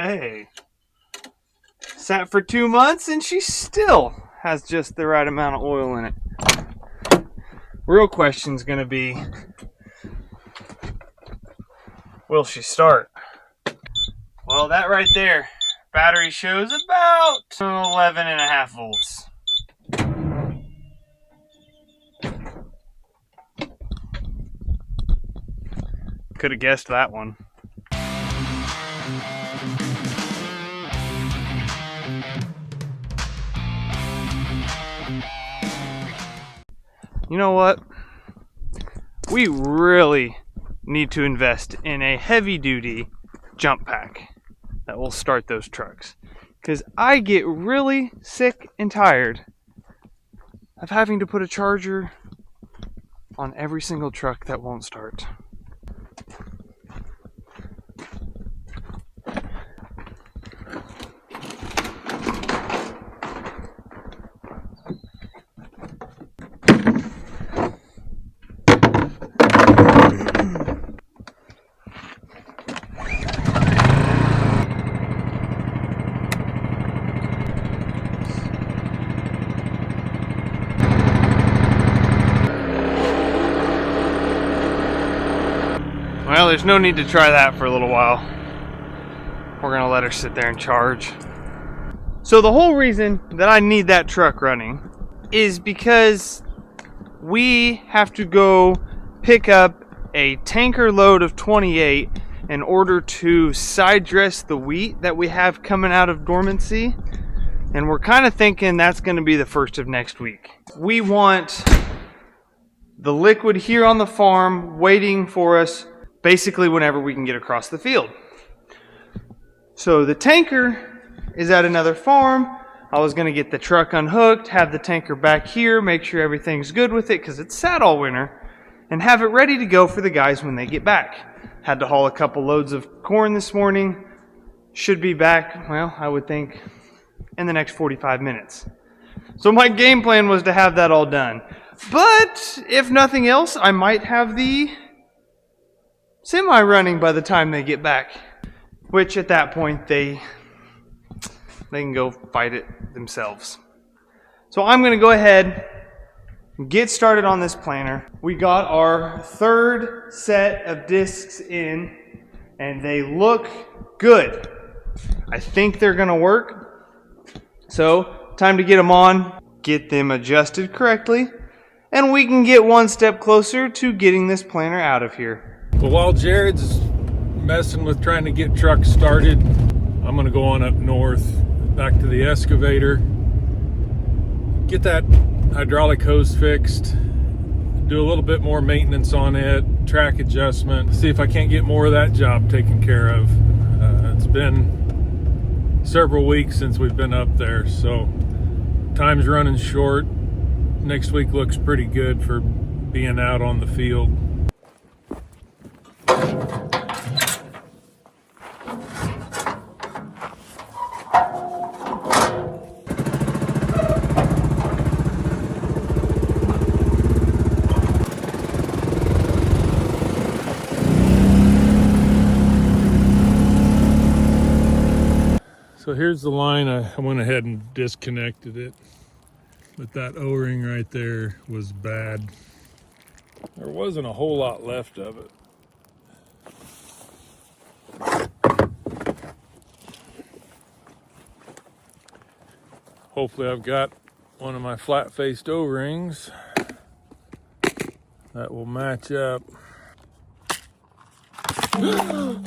Hey. Sat for 2 months and she still has just the right amount of oil in it. Real question's gonna be, will she start? Well, that right there, battery shows about 11.5 volts. Could have guessed that one. You know what? We really need to invest in a heavy-duty jump pack that will start those trucks. Because I get really sick and tired of having to put a charger on every single truck that won't start. Well, there's no need to try that for a little while. We're gonna let her sit there and charge. So the whole reason that I need that truck running is because we have to go pick up a tanker load of 28 in order to side dress the wheat that we have coming out of dormancy. And we're kind of thinking that's gonna be the first of next week. We want the liquid here on the farm waiting for us basically whenever we can get across the field. So the tanker is at another farm. I was going to get the truck unhooked, have the tanker back here, make sure everything's good with it because it's sat all winter, and have it ready to go for the guys when they get back. Had to haul a couple loads of corn this morning. Should be back, well, I would think, in the next 45 minutes. So my game plan was to have that all done. But if nothing else, I might have the semi running by the time they get back, which at that point they can go fight it themselves. So I'm going to go ahead and get started on this planter. We got our third set of discs in and they look good. I think they're going to work. So time to get them on, get them adjusted correctly, and we can get one step closer to getting this planter out of here. But while Jared's messing with trying to get trucks started, I'm gonna go on up north, back to the excavator, get that hydraulic hose fixed, do a little bit more maintenance on it, track adjustment, see if I can't get more of that job taken care of. It's been several weeks since we've been up there, so time's running short. Next week looks pretty good for being out on the field. So here's the line. I went ahead and disconnected it, but that O-ring right there was bad. There wasn't a whole lot left of it. Hopefully I've got one of my flat-faced O-rings that will match up. Well,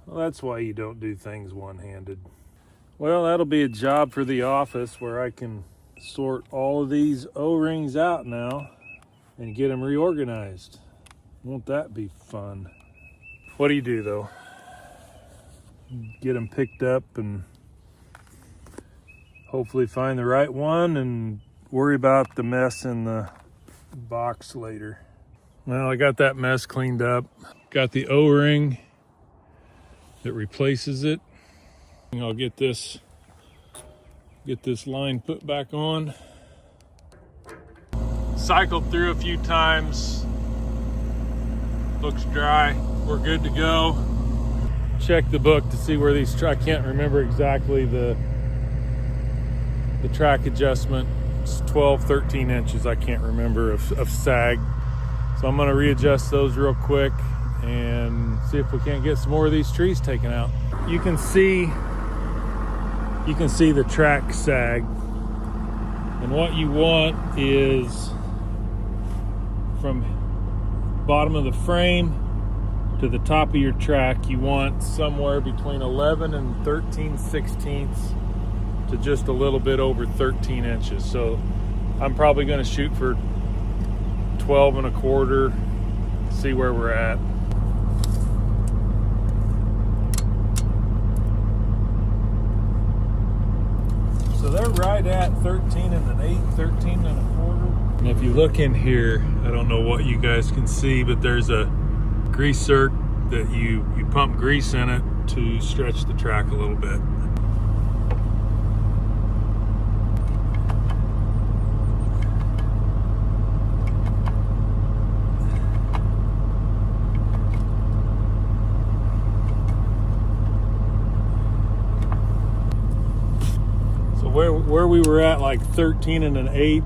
that's why you don't do things one-handed. Well, that'll be a job for the office where I can sort all of these O-rings out now and get them reorganized. Won't that be fun? What do you do though? Get them picked up and hopefully find the right one and worry about the mess in the box later. Well, I got that mess cleaned up. Got the O-ring that replaces it. I'll get this line put back on. Cycled through a few times. Looks dry. We're good to go. check the book to see where these, I can't remember exactly the track adjustment. It's 12, 13 inches, I can't remember, of sag. So I'm gonna readjust those real quick and see if we can't get some more of these trees taken out. You can see the track sag. And what you want is from bottom of the frame to the top of your track, you want somewhere between 11 and 13/16 to just a little bit over 13 inches. So I'm probably going to shoot for 12 and a quarter, see where we're at. So they're right at 13 and an eighth, 13 and a quarter. And if you look in here, I don't know what you guys can see, but there's a grease zerk that you pump grease in it to stretch the track a little bit. So where we were at like 13 and an eighth,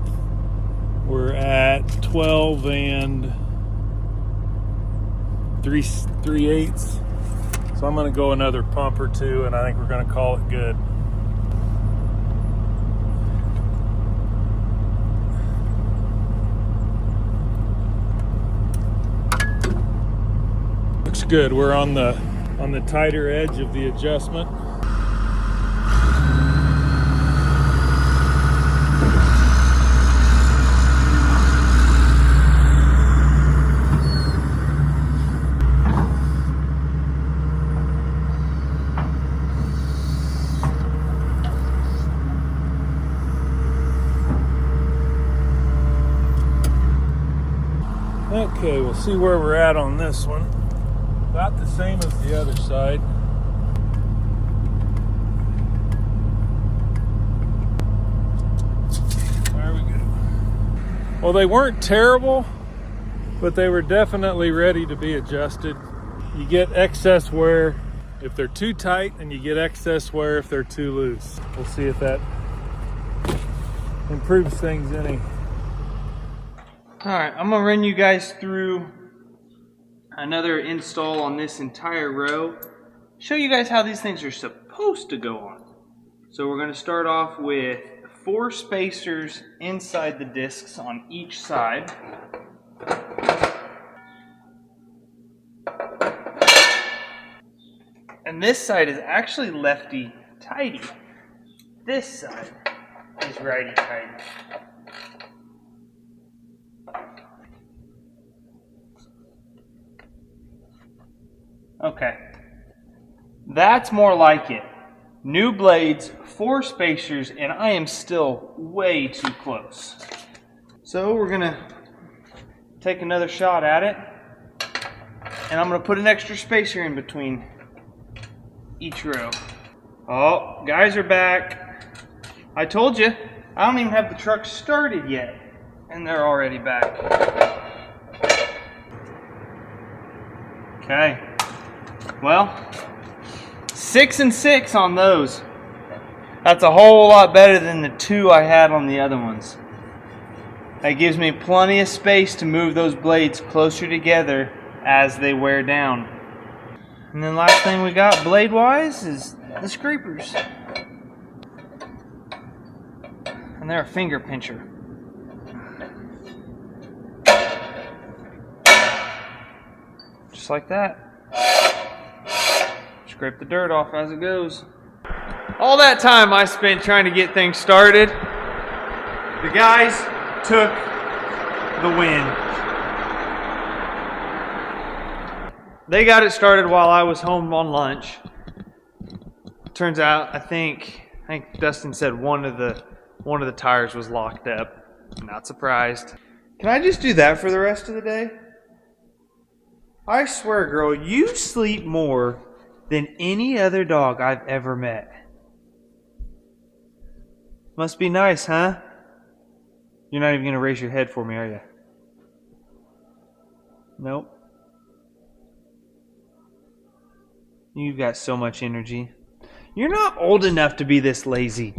we're at 12 and 3/8. So I'm gonna go another pump or two and I think we're gonna call it good. Looks good. We're on the tighter edge of the adjustment. Okay, we'll see where we're at on this one. About the same as the other side. There we go. Well, they weren't terrible, but they were definitely ready to be adjusted. You get excess wear if they're too tight, and you get excess wear if they're too loose. We'll see if that improves things any. Alright, I'm going to run you guys through another install on this entire row. Show you guys how these things are supposed to go on. So we're going to start off with 4 spacers inside the discs on each side. And this side is actually lefty-tighty. This side is righty-tighty. Okay, that's more like it. New blades, 4 spacers, and I am still way too close. So we're gonna take another shot at it, and I'm gonna put an extra spacer in between each row. Oh, guys are back. I told you, I don't even have the truck started yet, and they're already back. Okay. Well, 6 and 6 on those. That's a whole lot better than the 2 I had on the other ones. That gives me plenty of space to move those blades closer together as they wear down. And then last thing we got blade-wise is the scrapers. And they're a finger pincher. Just like that. Scrape the dirt off as it goes. All that time I spent trying to get things started, the guys took the win. They got it started while I was home on lunch. Turns out, I think Dustin said one of the tires was locked up. Not surprised. Can I just do that for the rest of the day? I swear, girl, you sleep more than any other dog I've ever met. Must be nice, huh? You're not even going to raise your head for me, are you? Nope. You've got so much energy. You're not old enough to be this lazy.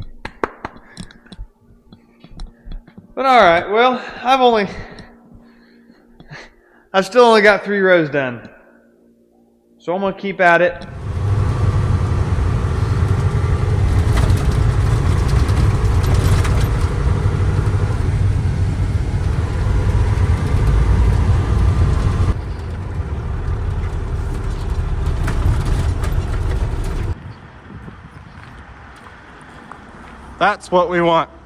But alright, well, I've still only got 3 rows done. So I'm going to keep at it. That's what we want. Boy,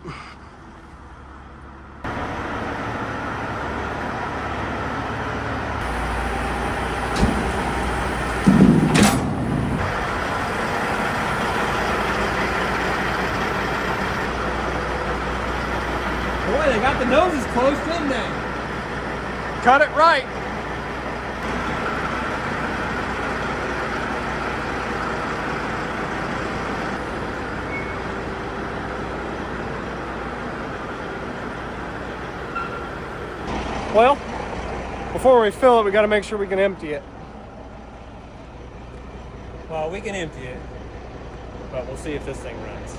they got the noses close, didn't they? Cut it right. Well, before we fill it, we got to make sure we can empty it. Well, we can empty it, but we'll see if this thing runs.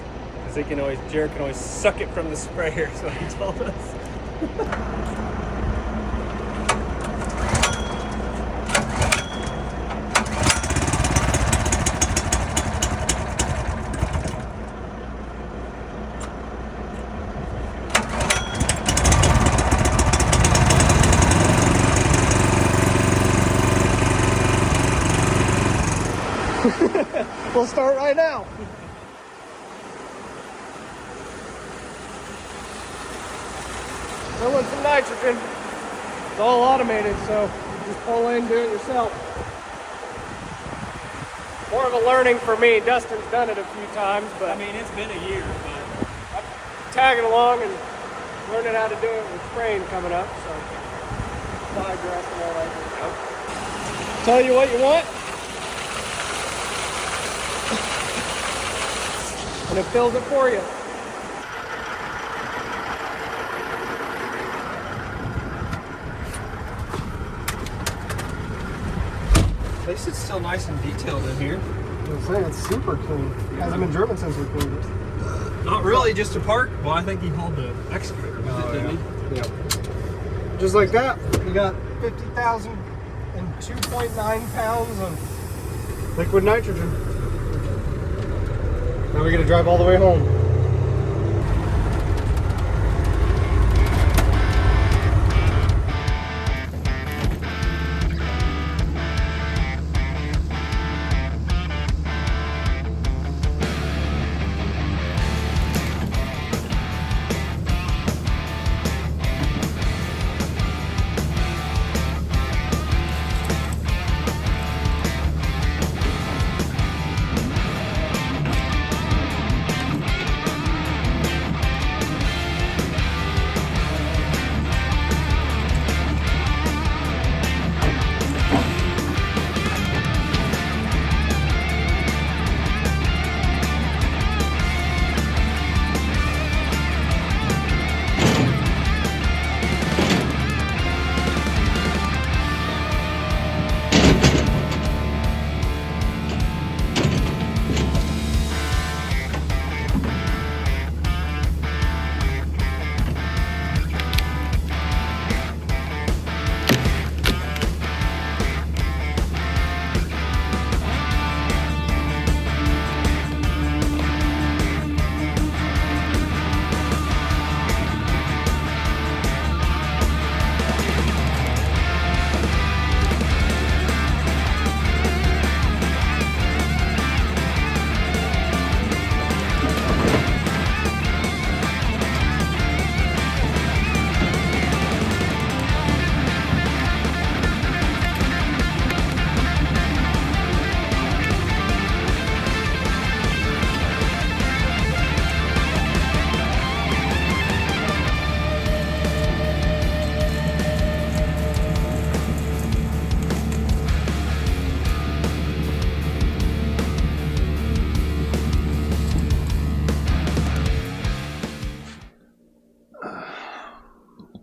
Because Jared can always suck it from the sprayer, is what he told us. We'll start right now. Fill in some nitrogen. It's all automated, so you just pull in, do it yourself. More of a learning for me. Dustin's done it a few times, but I mean, it's been a year, but I'm tagging along and learning how to do it with spraying coming up. So digress and all that good stuff. Tell you what you want. And it fills it for you. at least it's still nice and detailed in here. I'm saying it's super clean. Hasn't been driven since we cleaned it. Not really, just a park. Well, I think he hauled the excavator with it, didn't he? Yeah. Just like that, we got 50,000 and 2.9 pounds of liquid nitrogen. Now we got to drive all the way home.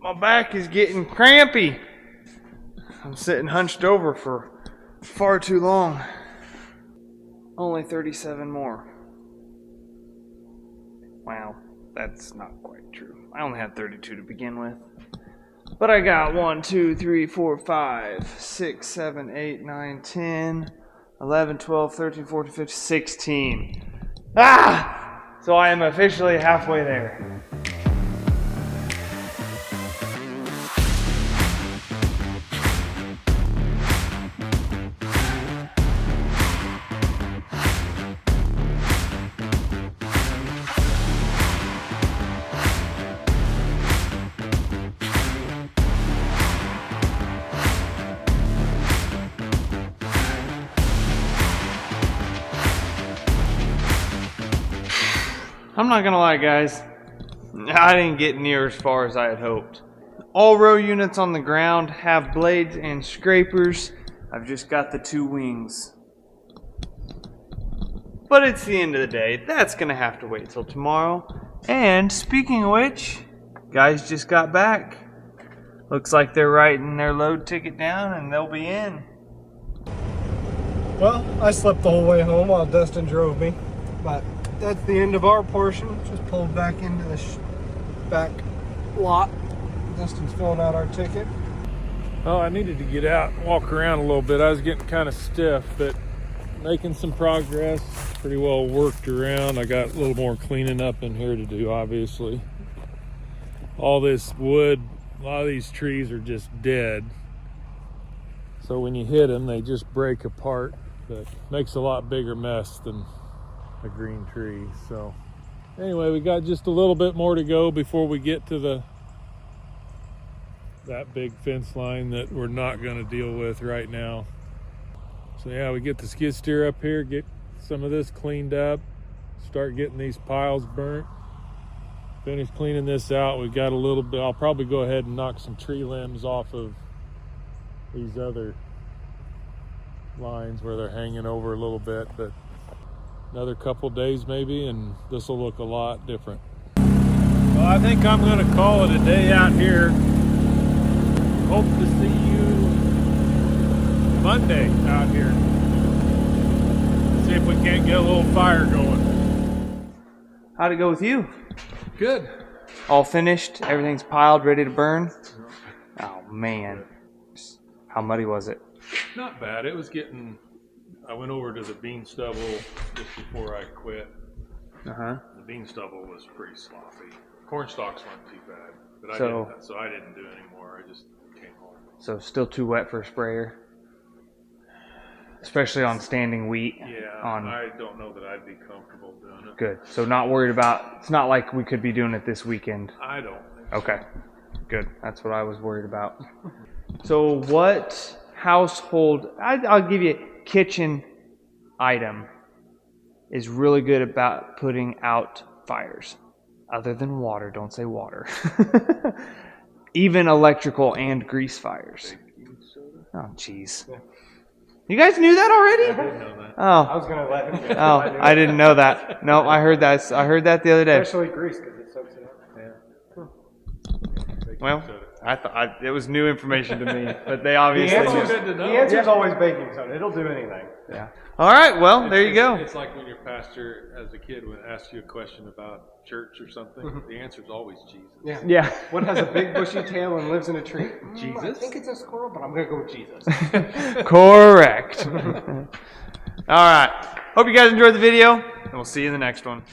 My back is getting crampy. I'm sitting hunched over for far too long. Only 37 more. Wow, that's not quite true. I only had 32 to begin with. But I got 1, 2, 3, 4, 5, 6, 7, 8, 9, 10, 11, 12, 13, 14, 15, 16. Ah! So I am officially halfway there. I'm not gonna lie, guys. I didn't get near as far as I had hoped. All row units on the ground have blades and scrapers. I've just got the 2 wings. But it's the end of the day. That's gonna have to wait till tomorrow. And speaking of which, guys just got back. Looks like they're writing their load ticket down and they'll be in. Well, I slept the whole way home while Dustin drove me, but that's the end of our portion. Just pulled back into the back lot. Dustin's filling out our ticket. Oh, I needed to get out and walk around a little bit. I was getting kind of stiff, but making some progress. Pretty well worked around. I got a little more cleaning up in here to do, obviously. All this wood, a lot of these trees are just dead. So when you hit them, they just break apart. But makes a lot bigger mess than a green tree. So anyway, we got just a little bit more to go before we get to that big fence line that we're not going to deal with right now. So yeah, we get the skid steer up here, get some of this cleaned up, start getting these piles burnt, finish cleaning this out. We got a little bit, I'll probably go ahead and knock some tree limbs off of these other lines where they're hanging over a little bit, but another couple days maybe and this will look a lot different. Well, I think I'm going to call it a day out here. Hope to see you Monday out here. See if we can't get a little fire going. How'd it go with you? Good. All finished? Everything's piled, ready to burn? Oh man. How muddy was it? Not bad. It was getting, I went over to the bean stubble just before I quit. Uh-huh. The bean stubble was pretty sloppy. Corn stalks weren't too bad, but I didn't do any more. I just came home. So still too wet for a sprayer? Especially on standing wheat? Yeah, on... I don't know that I'd be comfortable doing it. Good. So not worried about, it's not like we could be doing it this weekend. I don't think so. Okay. Good. That's what I was worried about. So what household, I'll give you a kitchen item is really good about putting out fires. Other than water, don't say water. Even electrical and grease fires. Oh, jeez. You guys knew that already? I didn't know that. Oh. I was gonna let him go. Oh, I didn't know that. No, I heard that. I heard that the other day. Especially grease because it soaks it up. Yeah. Well, I thought it was new information to me, but they obviously The answer's always baking soda. It'll do anything. Yeah. All right. Well, there you go. It's like when your pastor, as a kid, would ask you a question about church or something. Mm-hmm. The answer is always Jesus. Yeah. Yeah. What has a big bushy tail and lives in a tree? Jesus? I think it's a squirrel, but I'm gonna go with Jesus. Correct. All right. Hope you guys enjoyed the video, and we'll see you in the next one.